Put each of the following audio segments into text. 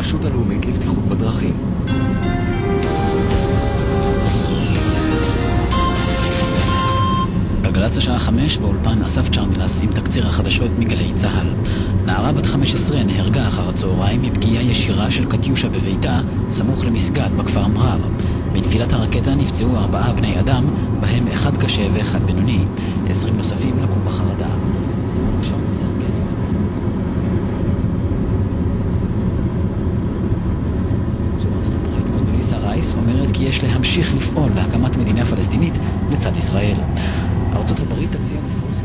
הרשות הלאומית לבטיחות בדרכים. גלגלצ השעה 5 באולפן אסף צ'רנדלס עם תקציר החדשות מגלי צהל. נערה בת 15 נהרגה אחר הצהריים מפגיעה ישירה של קטיושה בביתה סמוך למסגד בכפר מרר. בנפילת הרקטה נפצעו 4 בני אדם, בהם 1 קשה ו1 בינוני. 20 נוספים לקו בחרדה. קונדוליסה רייס אומרת כי יש להמשיך לפעול להקמת מדינה פלסטינית לצד ישראל. ארצות הברית תציע לפרוס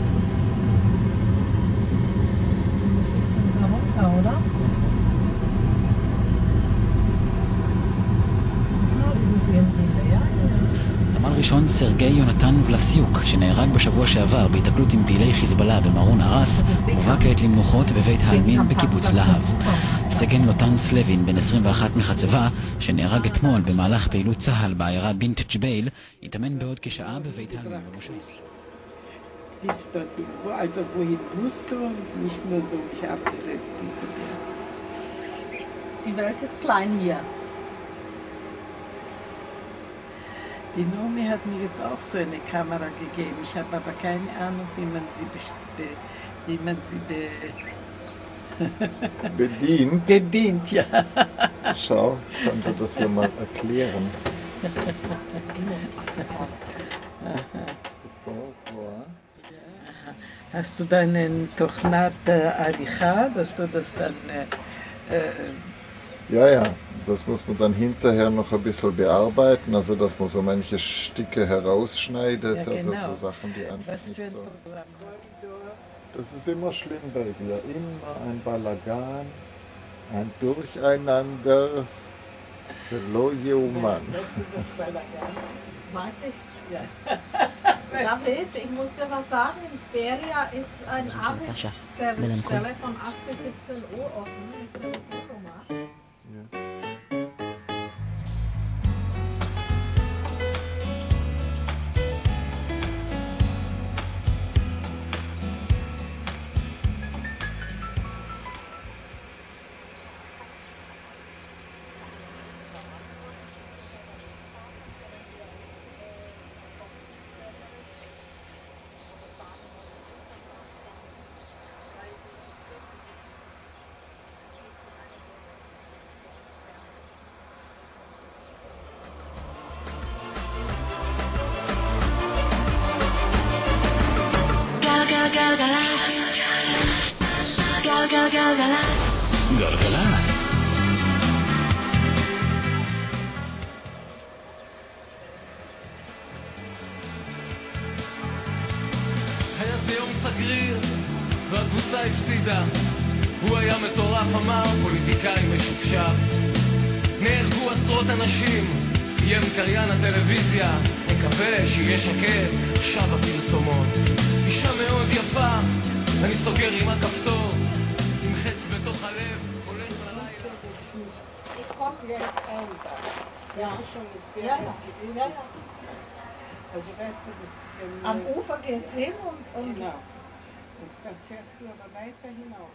סמל ראשון סרגי יונתן ולסיוק, שנהרג בשבוע שעבר בהיתקלות עם פעילי חיזבאללה במרון ארס, הובא כעת למנוחות בבית העלמין בקיבוץ להב. סגן לוטן סלבין, בן 21 מחצבה, שנהרג אתמול במהלך פעילות צהל בעיירה בינת ג'בייל, התאמן בעוד כשעה בבית העלמין במושב. Bis dorthin. Also wohin musst du und nicht nur so mich abgesetzt in die Welt. Die Welt ist klein hier. Die Nomi hat mir jetzt auch so eine Kamera gegeben. Ich habe aber keine Ahnung, wie man sie bedient. Bedient, ja. Schau, ich kann dir das hier mal erklären. Hast du deinen Tochnat Alicha, dass du das dann... Ja, das muss man dann hinterher noch ein bisschen bearbeiten, also dass man so manche Stücke herausschneidet, ja, genau. Also so Sachen, die einfach was nicht so... Das ist immer schlimm bei dir, immer ein Balagan, ein Durcheinander, Selo Yehuman. Weißt du, was Balagan ist? Weiß ich. Ja. David, ich muss dir was sagen, in Beria ist ein Avis-Service-Stelle von 8 bis 17 Uhr offen. גלגלצ. היה זה יום סגריר והקבוצה הפסידה. הוא היה מטורף, אמר פוליטיקאי משופשף. נהרגו עשרות אנשים, סיים קריין הטלוויזיה. מקווה שיהיה שקט, עכשיו הפרסומות. אישה מאוד יפה, אני סוגר עם הכפתור, עם חץ בתוך הלב, הולך ללילה. Am Ufer geht's hin und... Genau. Und dann fährst du aber weiter hinauf.